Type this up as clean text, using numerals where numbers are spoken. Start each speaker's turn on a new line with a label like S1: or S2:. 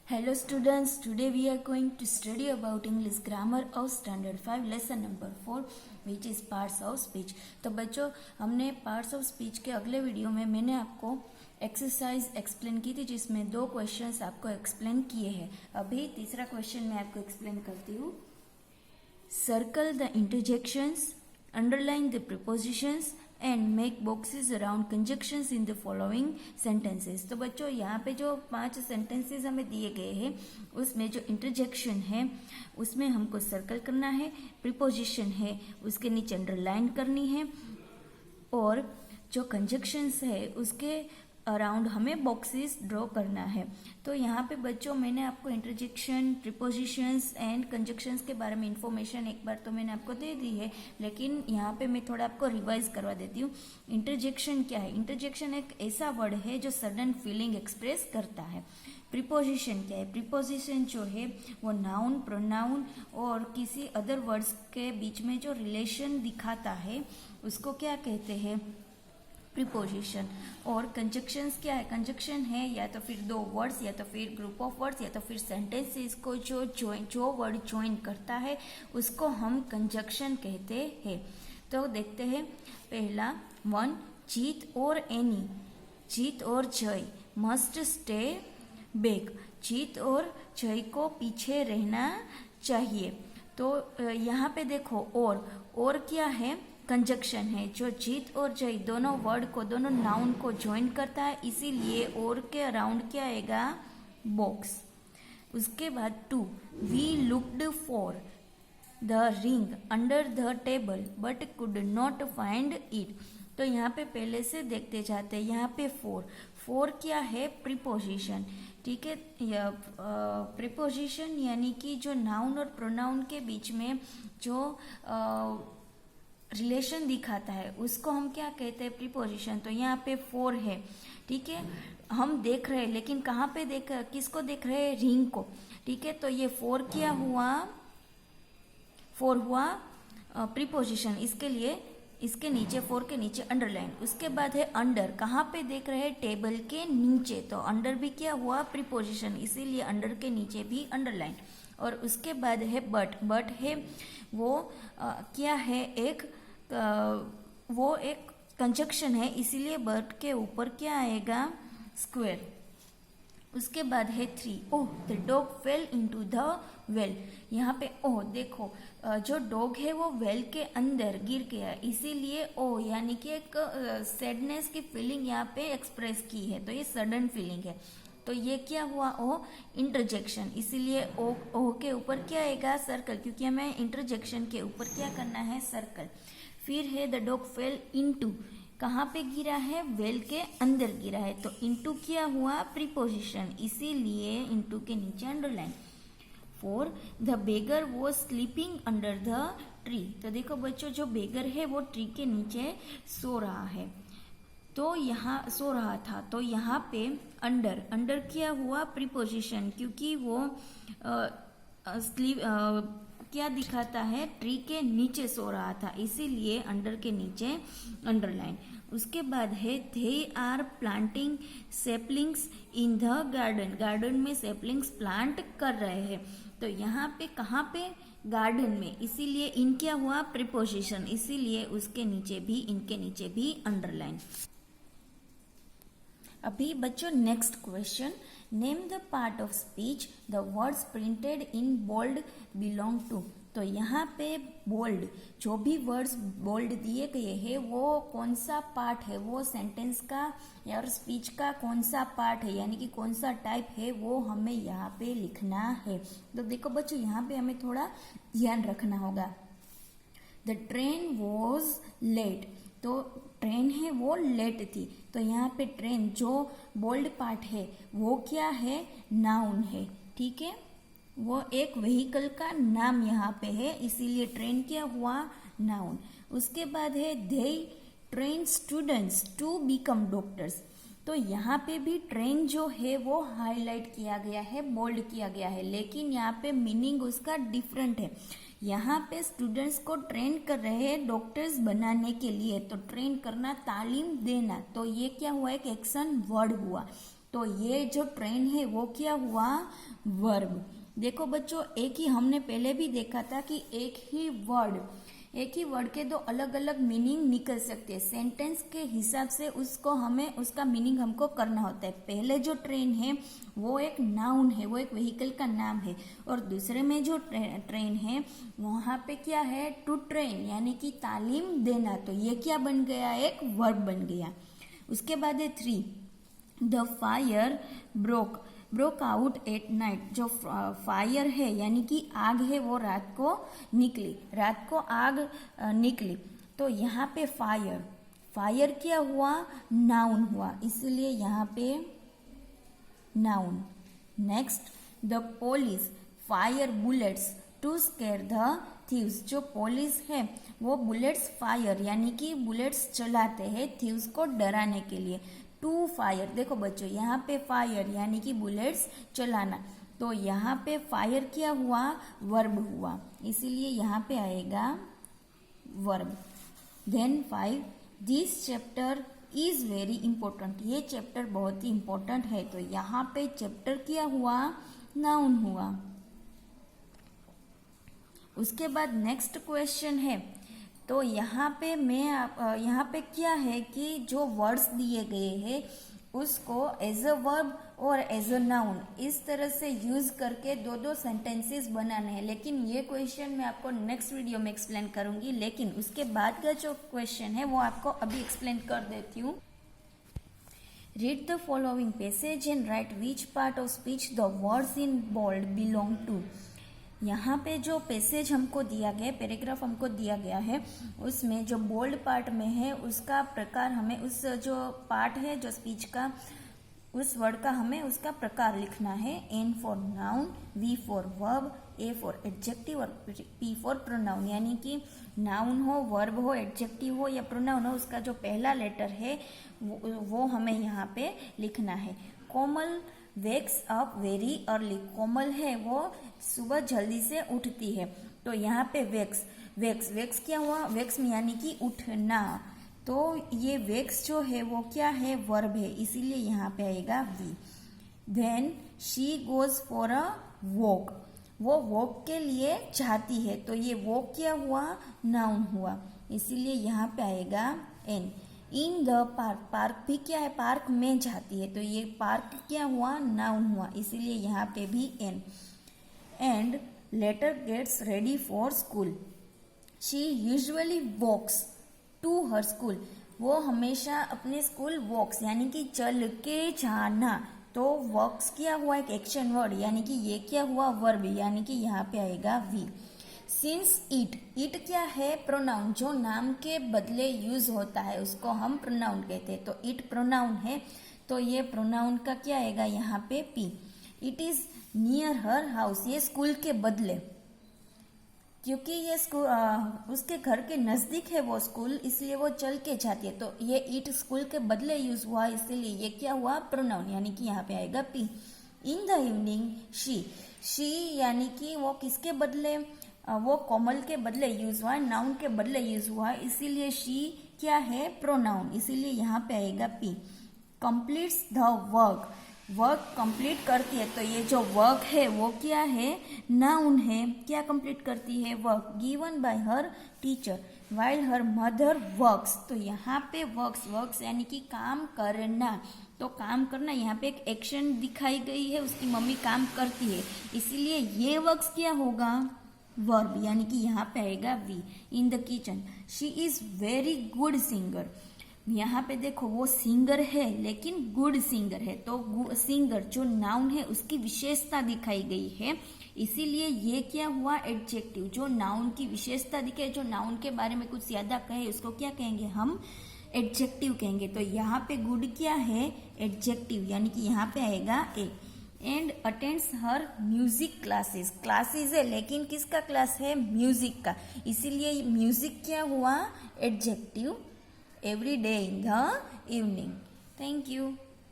S1: Hello students, today we are going to study about English grammar of standard 5 lesson number 4 which is parts of speech। तो बच्चों हमने parts of speech के अगले video में मैंने आपको एक्सरसाइज एक्सप्लेन की थी जिसमें 2 क्वेश्चंस आपको एक्सप्लेन किए हैं। अभी तीसरा क्वेश्चन मैं आपको एक्सप्लेन करती हूँ। Circle the interjections, underline the prepositions and make boxes around conjunctions in the following sentences. तो बच्चों यहाँ पे जो 5 सेंटेंसेस हमें दिए गए हैं उसमें जो इंटरजेक्शन है उसमें हमको सर्कल करना है, प्रीपोजिशन है उसके नीचे अंडरलाइन करनी है और जो कंजक्शंस है उसके अराउंड हमें बॉक्सेस ड्रॉ करना है। तो यहाँ पे बच्चों मैंने आपको इंटरजेक्शन, प्रीपोजिशंस एंड कंजक्शंस के बारे में इंफॉर्मेशन एक बार तो मैंने आपको दे दी है, लेकिन यहाँ पे मैं थोड़ा आपको रिवाइज करवा देती हूँ। इंटरजेक्शन क्या है? इंटरजेक्शन एक ऐसा वर्ड है जो सडन फीलिंग एक्सप्रेस करता है। प्रीपोजिशन क्या है? प्रीपोजिशन जो है वो नाउन, प्रोनाउन और किसी अदर वर्ड्स के बीच में जो रिलेशन दिखाता है उसको क्या कहते हैं? प्रीपोजिशन। और कंजक्शंस क्या है? कंजक्शन है या तो फिर 2 वर्ड्स या तो फिर ग्रुप ऑफ वर्ड्स या तो फिर सेंटेंसेस को जो वर्ड ज्वाइन करता है उसको हम कंजक्शन कहते हैं। तो देखते हैं पहला 1, जीत और एनी। जीत और जय मस्ट स्टे बैक। जीत और जय को पीछे रहना चाहिए। तो यहाँ पे देखो और क्या है? कंजक्शन है जो जीत और जय दोनों वर्ड को, दोनों नाउन को ज्वाइन करता है, इसीलिए और के अराउंड क्या आएगा? बॉक्स। उसके बाद 2, we looked for the ring under the table but could not find it. तो यहाँ पे पहले से देखते जाते हैं। यहाँ पे 4 क्या है? प्रीपोजिशन। ठीक है, प्रीपोजिशन यानी कि जो नाउन और प्रोनाउन के बीच में जो रिलेशन दिखाता है उसको हम क्या कहते हैं? प्रीपोजिशन। तो यहाँ पे 4 है। ठीक है, हम देख रहे हैं लेकिन कहाँ पे किसको देख रहे हैं? रिंग को। ठीक है, तो ये 4 क्या हुआ? 4 हुआ प्रीपोजिशन। इसके लिए इसके नीचे 4 के नीचे अंडरलाइन। उसके बाद है अंडर। कहाँ पे देख रहे हैं? टेबल के नीचे। तो अंडर भी क्या हुआ? प्रीपोजिशन, इसीलिए अंडर के नीचे भी अंडरलाइन। और उसके बाद है बट है वो क्या है? वो एक कंजक्शन है, इसीलिए बट के ऊपर क्या आएगा? स्क्वायर। उसके बाद है 3, ओह the dog fail into the well. यहाँ पे ओह देखो, जो डॉग है वो वेल के अंदर गिर गया, इसीलिए ओह यानी कि एक सैडनेस की फीलिंग यहाँ पे एक्सप्रेस की है, तो ये सडन फीलिंग है। तो ये क्या हुआ? ओ इंटरजेक्शन, इसीलिए ओ के ऊपर क्या आएगा? सर्कल, क्योंकि हमें इंटरजेक्शन के ऊपर क्या करना है? सर्कल। फिर है द डॉग फेल इनटू। कहाँ पे गिरा है? वेल के अंदर गिरा है, तो इनटू क्या हुआ? प्रीपोजिशन, इसीलिए इनटू के नीचे underline. 4, the beggar was sleeping under the tree. तो देखो बच्चों, जो बेगर है वो ट्री के नीचे सो रहा है, तो यहाँ सो रहा था। तो यहाँ पे अंडर क्या हुआ? प्रीपोजिशन, क्योंकि वो क्या दिखाता है? ट्री के नीचे सो रहा था, इसीलिए अंडर के नीचे अंडरलाइन। उसके बाद है they are planting saplings in the garden. Garden में सेपलिंग्स प्लांट कर रहे हैं, तो यहाँ पे कहाँ पे? गार्डन में, इसीलिए इन क्या हुआ? प्रीपोजिशन, इसीलिए उसके नीचे भी, इनके नीचे भी अंडरलाइन। अभी बच्चों next question, name the part of speech the words printed in bold belong to. तो यहाँ पे बोल्ड, जो भी वर्ड्स बोल्ड दिए गए हैं वो कौन सा पार्ट है? वो सेंटेंस का या स्पीच का कौन सा पार्ट है, यानी कि कौन सा टाइप है, वो हमें यहाँ पे लिखना है। तो देखो बच्चों, यहाँ पे हमें थोड़ा ध्यान रखना होगा। The train was late. तो ट्रेन है वो लेट थी, तो यहाँ पे ट्रेन जो बोल्ड पार्ट है वो क्या है? नाउन है। ठीक है, वो एक व्हीकल का नाम यहाँ पे है, इसीलिए ट्रेन क्या हुआ? नाउन। उसके बाद है they train students to become doctors. तो यहाँ पे भी ट्रेन जो है वो हाईलाइट किया गया है, बोल्ड किया गया है, लेकिन यहाँ पे मीनिंग उसका डिफरेंट है। यहाँ पे स्टूडेंट्स को ट्रेन कर रहे हैं डॉक्टर्स बनाने के लिए, तो ट्रेन करना, तालीम देना, तो ये क्या हुआ? एक एक्शन वर्ड हुआ। तो ये जो ट्रेन है वो क्या हुआ, वर्ब। देखो बच्चों, एक ही हमने पहले भी देखा था कि एक ही वर्ड के दो अलग अलग मीनिंग निकल सकते हैं। सेंटेंस के हिसाब से उसको हमें उसका मीनिंग हमको करना होता है। पहले जो ट्रेन है वो एक नाउन है, वो एक व्हीकल का नाम है, और दूसरे में जो ट्रेन है वहाँ पे क्या है, टू ट्रेन यानी कि तालीम देना। तो ये क्या बन गया, एक वर्ब बन गया। उसके बाद है 3, the fire broke out at night. जो फायर है यानी कि आग है वो रात को आग निकली। तो यहाँ पे फायर क्या हुआ, नाउन हुआ, इसलिए यहाँ पे noun. Next, the police fire bullets to scare the thieves. जो पुलिस है वो बुलेट्स फायर यानी कि बुलेट्स चलाते हैं थीव्स को डराने के लिए। टू फायर, देखो बच्चों यहाँ पे फायर यानी कि बुलेट्स चलाना, तो यहाँ पे फायर क्या हुआ, वर्ब हुआ, इसीलिए यहाँ पे आएगा verb. Then 5, this chapter is very important. ये चैप्टर बहुत ही इंपॉर्टेंट है, तो यहाँ पे चैप्टर क्या हुआ, नाउन हुआ। उसके बाद नेक्स्ट क्वेश्चन है, तो यहाँ पे क्या है कि जो वर्ड्स दिए गए हैं उसको एज अ वर्ब और एज अ नाउन इस तरह से यूज करके दो सेंटेंसेस बनाने हैं। लेकिन ये क्वेश्चन मैं आपको नेक्स्ट वीडियो में एक्सप्लेन करूंगी, लेकिन उसके बाद का जो क्वेश्चन है वो आपको अभी एक्सप्लेन कर देती हूँ। Read the following passage and write which part of speech the words in bold belong to. यहाँ पे जो पैसेज हमको दिया गया, पैराग्राफ हमको दिया गया है, उसमें जो बोल्ड पार्ट में है उसका प्रकार, हमें उस जो पार्ट है जो स्पीच का, उस वर्ड का हमें उसका प्रकार लिखना है। N for noun, V for verb, A for adjective और P फॉर प्रोनाउन। यानी कि नाउन हो, वर्ब हो, एडजेक्टिव हो या प्रोनाउन हो, उसका जो पहला लेटर है वो हमें यहाँ पे लिखना है। कोमल वेक्स अप वेरी अर्ली। कोमल है वो सुबह जल्दी से उठती है, तो यहाँ पे वेक्स क्या हुआ, वेक्स में यानी कि उठना, तो ये वेक्स जो है वो क्या है, वर्ब है, इसीलिए यहाँ पे आएगा V. Then she goes for a walk. वो वॉक के लिए जाती है, तो ये वॉक क्या हुआ, नाउन हुआ, इसीलिए यहाँ पे आएगा एन। इन द पार्क भी क्या है, पार्क में जाती है, तो ये पार्क क्या हुआ, नाउन हुआ, इसीलिए यहाँ पे भी N. And later gets ready for school. She usually walks to her school. वो हमेशा अपने स्कूल वॉक्स यानी कि चल के जाना, तो वॉक्स क्या हुआ, एक एक्शन वर्ड, यानी कि ये क्या हुआ, वर्ब, यानी कि यहाँ पे आएगा वी। सिंस इट क्या है, प्रोनाउन, जो नाम के बदले यूज होता है उसको हम प्रोनाउन कहते हैं, तो इट प्रोनाउन है, तो ये प्रोनाउन का क्या आएगा यहाँ पे P. It is near her house, ये स्कूल के बदले, क्योंकि ये स्कूल उसके घर के नजदीक है वो स्कूल, इसलिए वो चल के जाती है, तो ये इट स्कूल के बदले यूज हुआ, इसलिए ये क्या हुआ, प्रोनाउन, यानी कि यहाँ पे आएगा P. In the evening she यानी कि वो किसके बदले, वो कोमल के बदले यूज हुआ, नाउन के बदले यूज हुआ, इसीलिए शी क्या है, प्रोनाउन, इसीलिए यहाँ पे आएगा P. Completes the work complete करती है, तो ये जो वर्क है वो क्या है, नाउन है, क्या कंप्लीट करती है, work given by her teacher while her mother works. तो यहाँ पे वर्क्स यानी कि काम करना, तो काम करना, यहाँ पे एक एक्शन दिखाई गई है, उसकी मम्मी काम करती है, इसीलिए ये वर्क्स क्या होगा, वर्ब, यानी कि यहाँ पे आएगा V. In the kitchen she is very good singer. यहाँ पे देखो वो सिंगर है लेकिन गुड सिंगर है, तो सिंगर जो नाउन है उसकी विशेषता दिखाई गई है, इसीलिए ये क्या हुआ, एडजेक्टिव, जो नाउन की विशेषता दिखे, जो नाउन के बारे में कुछ ज्यादा कहे उसको क्या कहेंगे हम, एडजेक्टिव कहेंगे। तो यहाँ पे गुड क्या है, एडजेक्टिव, यानी कि यहाँ पे आएगा A. And attends her music classes है, लेकिन किसका क्लास है, म्यूजिक का, इसीलिए म्यूजिक क्या हुआ, adjective, every day in the evening. Thank you.